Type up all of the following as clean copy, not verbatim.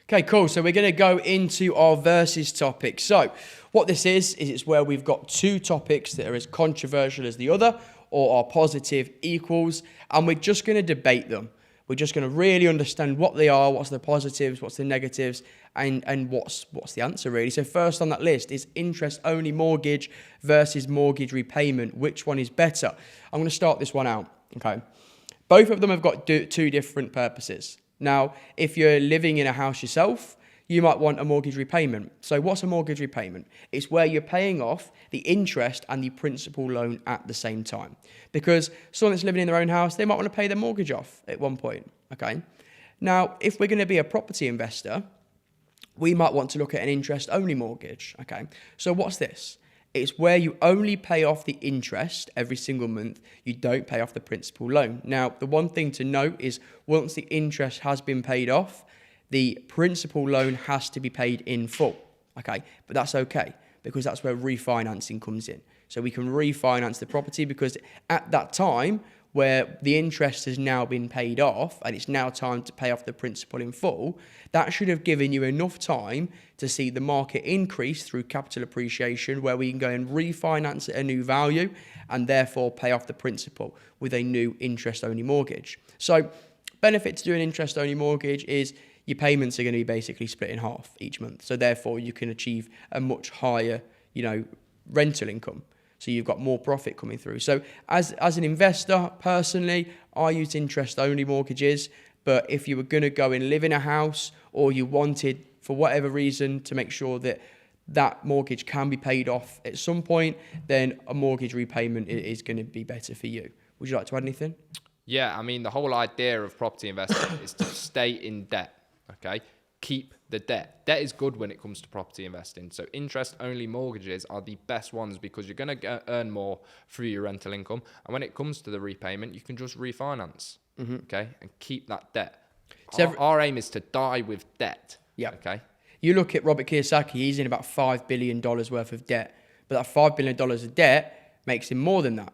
Okay, cool. So we're going to go into our versus topic. So what this is it's where we've got two topics that are as controversial as the other or are positive equals, and we're just going to debate them. We're just going to really understand what they are, what's the positives, what's the negatives, and what's the answer really. So first on that list is interest-only mortgage versus mortgage repayment. Which one is better? I'm going to start this one out, okay? Both of them have got two different purposes. Now, if you're living in a house yourself, you might want a mortgage repayment. So what's a mortgage repayment? It's where you're paying off the interest and the principal loan at the same time. Because someone that's living in their own house, they might want to pay their mortgage off at one point, okay? Now, if we're going to be a property investor, we might want to look at an interest-only mortgage, okay? So what's this? It's where you only pay off the interest every single month. You don't pay off the principal loan. Now, the one thing to note is once the interest has been paid off, the principal loan has to be paid in full, okay? But that's okay because that's where refinancing comes in. So we can refinance the property because at that time where the interest has now been paid off and it's now time to pay off the principal in full, that should have given you enough time to see the market increase through capital appreciation where we can go and refinance at a new value and therefore pay off the principal with a new interest-only mortgage. So benefit to doing interest-only mortgage is your payments are going to be basically split in half each month. So therefore you can achieve a much higher, rental income. So you've got more profit coming through. So as an investor, personally, I use interest-only mortgages. But if you were going to go and live in a house or you wanted, for whatever reason, to make sure that that mortgage can be paid off at some point, then a mortgage repayment is going to be better for you. Would you like to add anything? Yeah, I mean, the whole idea of property investing is to stay in debt, okay? Keep the debt. Debt is good when it comes to property investing. So interest-only mortgages are the best ones because you're going to earn more through your rental income. And when it comes to the repayment, you can just refinance, okay, and keep that debt. So our aim is to die with debt, okay? You look at Robert Kiyosaki, he's in about $5 billion worth of debt. But that $5 billion of debt makes him more than that.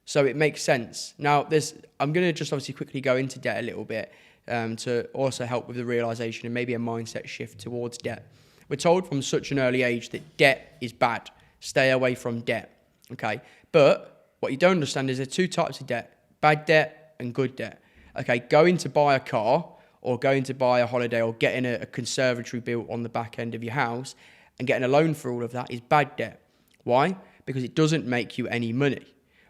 So it makes sense. Now, I'm going to just obviously quickly go into debt a little bit. To also help with the realization and maybe a mindset shift towards debt. We're told from such an early age that debt is bad. Stay away from debt, okay? But what you don't understand is there's two types of debt, bad debt and good debt. Okay, going to buy a car or going to buy a holiday or getting a conservatory built on the back end of your house and getting a loan for all of that is bad debt. Why? Because it doesn't make you any money.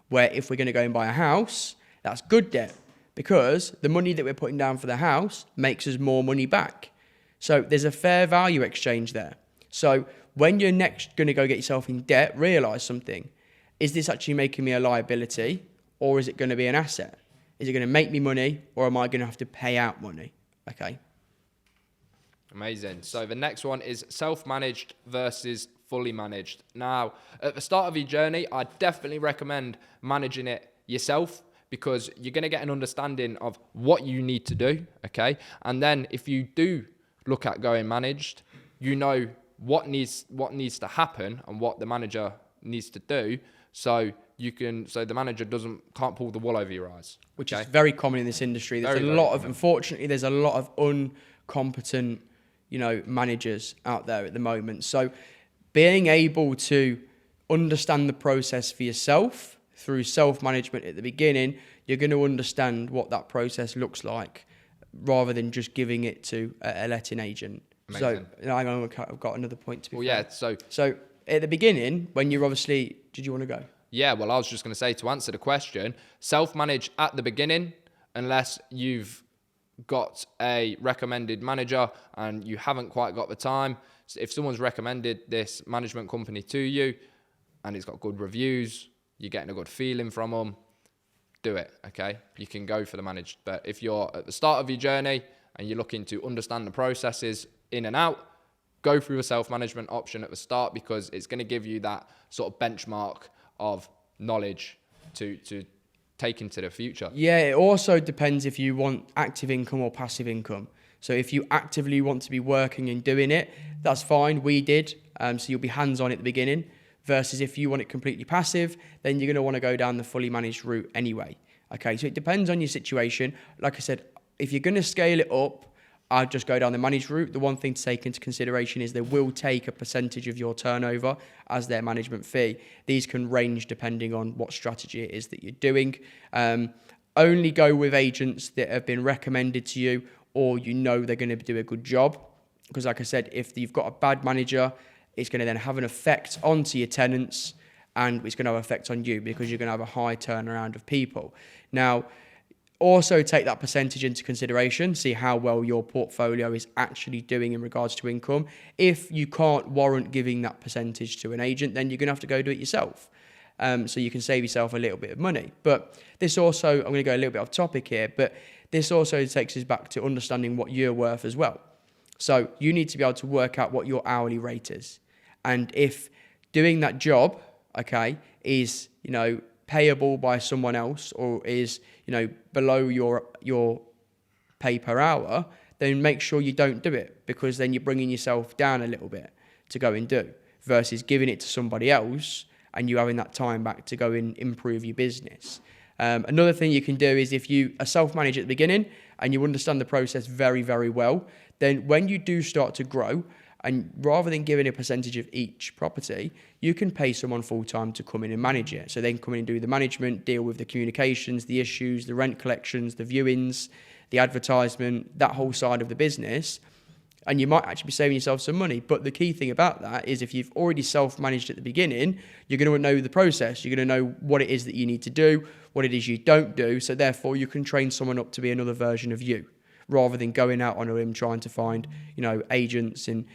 Where if we're going to go and buy a house, that's good debt. Because the money that we're putting down for the house makes us more money back. So there's a fair value exchange there. So when you're next going to go get yourself in debt, realize something. Is this actually making me a liability or is it going to be an asset? Is it going to make me money or am I going to have to pay out money? Okay. Amazing. So the next one is self-managed versus fully managed. Now, at the start of your journey, I definitely recommend managing it yourself, because you're going to get an understanding of what you need to do, okay? And then if you do look at going managed, you know what needs to happen and what the manager needs to do, so the manager can't pull the wool over your eyes. Which is very common in this industry. Unfortunately, there's a lot of incompetent, managers out there at the moment. So being able to understand the process for yourself through self-management at the beginning, you're going to understand what that process looks like rather than just giving it to a letting agent. Amazing. So I've got another point to be fair. Yeah, so at the beginning, when you're obviously... Did you want to go? Yeah, well, I was just going to say, to answer the question, self-manage at the beginning, unless you've got a recommended manager and you haven't quite got the time. So if someone's recommended this management company to you and it's got good reviews, you're getting a good feeling from them, do it, okay? You can go for the managed. But if you're at the start of your journey and you're looking to understand the processes in and out, go through a self-management option at the start because it's going to give you that sort of benchmark of knowledge to take into the future. Yeah, it also depends if you want active income or passive income. So if you actively want to be working and doing it, that's fine. We did. So you'll be hands-on at the beginning. Versus if you want it completely passive, then you're going to want to go down the fully managed route anyway. Okay, so it depends on your situation. Like I said, if you're going to scale it up, I'd just go down the managed route. The one thing to take into consideration is they will take a percentage of your turnover as their management fee. These can range depending on what strategy it is that you're doing. Only go with agents that have been recommended to you or you know they're going to do a good job. Because like I said, if you've got a bad manager, it's going to then have an effect onto your tenants and it's going to have an effect on you because you're going to have a high turnaround of people. Now, also take that percentage into consideration, see how well your portfolio is actually doing in regards to income. If you can't warrant giving that percentage to an agent, then you're going to have to go do it yourself. So you can save yourself a little bit of money. But this also, I'm going to go a little bit off topic here, but this also takes us back to understanding what you're worth as well. So you need to be able to work out what your hourly rate is. And if doing that job, okay, is, payable by someone else or is, below your pay per hour, then make sure you don't do it because then you're bringing yourself down a little bit to go and do versus giving it to somebody else and you having that time back to go and improve your business. Another thing you can do is if you are self-managed at the beginning and you understand the process very, very well, then when you do start to grow, and rather than giving a percentage of each property, you can pay someone full-time to come in and manage it. So they can come in and do the management, deal with the communications, the issues, the rent collections, the viewings, the advertisement, that whole side of the business. And you might actually be saving yourself some money. But the key thing about that is if you've already self-managed at the beginning, you're going to know the process. You're going to know what it is that you need to do, what it is you don't do. So therefore, you can train someone up to be another version of you rather than going out on a limb trying to find, agents and,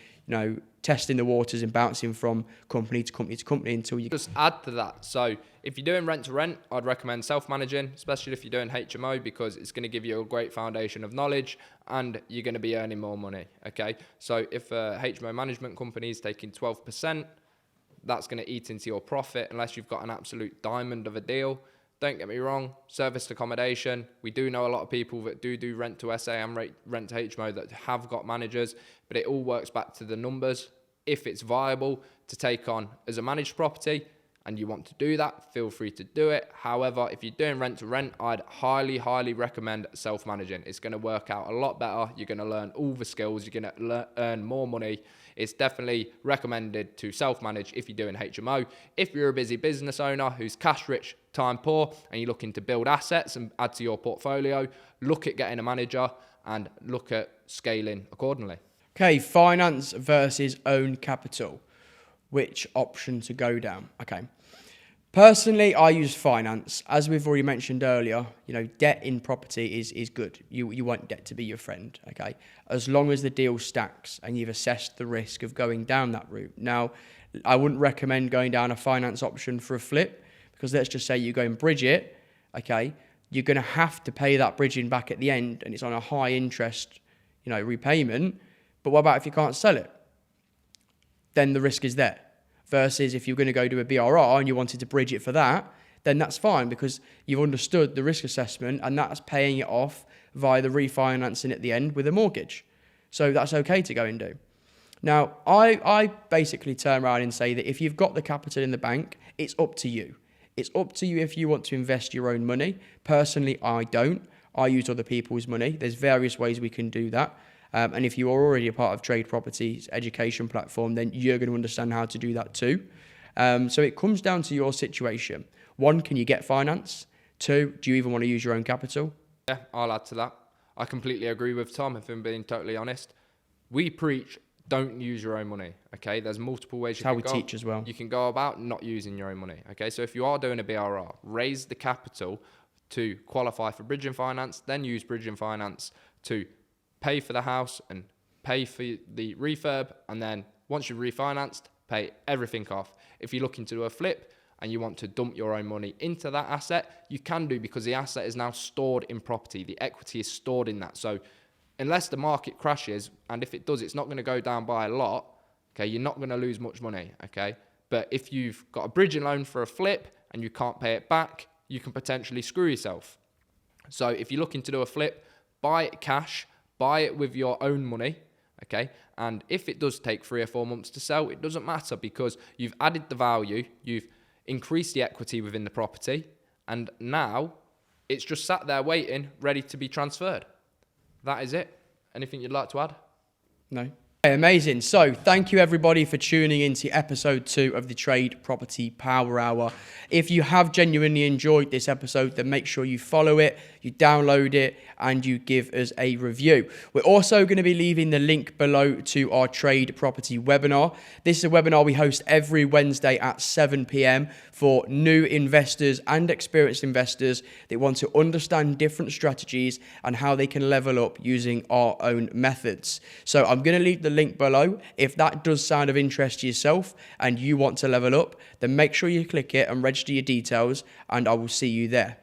testing the waters and bouncing from company to company to company until you... Just add to that. So if you're doing rent to rent, I'd recommend self-managing, especially if you're doing HMO, because it's going to give you a great foundation of knowledge and you're going to be earning more money, okay? So if a HMO management company is taking 12%, that's going to eat into your profit unless you've got an absolute diamond of a deal. Don't get me wrong, serviced accommodation. We do know a lot of people that do rent to SA and rent to HMO that have got managers, but it all works back to the numbers. If it's viable to take on as a managed property and you want to do that, feel free to do it. However, if you're doing rent to rent, I'd highly, highly recommend self-managing. It's going to work out a lot better. You're going to learn all the skills. You're going to earn more money. It's definitely recommended to self-manage if you're doing HMO. If you're a busy business owner who's cash rich, time poor, and you're looking to build assets and add to your portfolio, look at getting a manager and look at scaling accordingly. Okay, finance versus own capital. Which option to go down? Okay. Personally, I use finance. As we've already mentioned earlier, debt in property is good. You want debt to be your friend, okay? As long as the deal stacks and you've assessed the risk of going down that route. Now, I wouldn't recommend going down a finance option for a flip because let's just say you go and bridge it, okay? You're going to have to pay that bridging back at the end and it's on a high interest, repayment. But what about if you can't sell it? Then the risk is there. Versus if you're going to go do a BRR and you wanted to bridge it for that, then that's fine because you've understood the risk assessment and that's paying it off via the refinancing at the end with a mortgage. So that's okay to go and do. Now, I basically turn around and say that if you've got the capital in the bank, it's up to you. It's up to you if you want to invest your own money. Personally, I don't. I use other people's money. There's various ways we can do that. And if you are already a part of Trade Property's education platform, then you're going to understand how to do that too. So it comes down to your situation. One, can you get finance? Two, do you even want to use your own capital? Yeah, I'll add to that. I completely agree with Tom, if I'm being totally honest. We preach, don't use your own money, okay? There's multiple ways you can go. That's how we teach as well. You can go about not using your own money, okay? So if you are doing a BRR, raise the capital to qualify for bridging finance, then use bridging finance to pay for the house and pay for the refurb, and then once you've refinanced, pay everything off. If you're looking to do a flip and you want to dump your own money into that asset, you can do because the asset is now stored in property. The equity is stored in that. So unless the market crashes, and if it does, it's not going to go down by a lot, okay, you're not going to lose much money, okay? But if you've got a bridging loan for a flip and you can't pay it back, you can potentially screw yourself. So if you're looking to do a flip, buy it cash, buy it with your own money, okay? And if it does take 3 or 4 months to sell, it doesn't matter because you've added the value, you've increased the equity within the property, and now it's just sat there waiting, ready to be transferred. That is it, anything you'd like to add? No. Okay, amazing. So thank you everybody for tuning into episode 2 of the Trade Property Power Hour. If you have genuinely enjoyed this episode, then make sure you follow it, you download it, and you give us a review. We're also going to be leaving the link below to our Trade Property webinar. This is a webinar we host every Wednesday at 7 p.m. for new investors and experienced investors that want to understand different strategies and how they can level up using our own methods. So I'm going to leave the link below. If that does sound of interest to yourself and you want to level up, then make sure you click it and register your details, and I will see you there.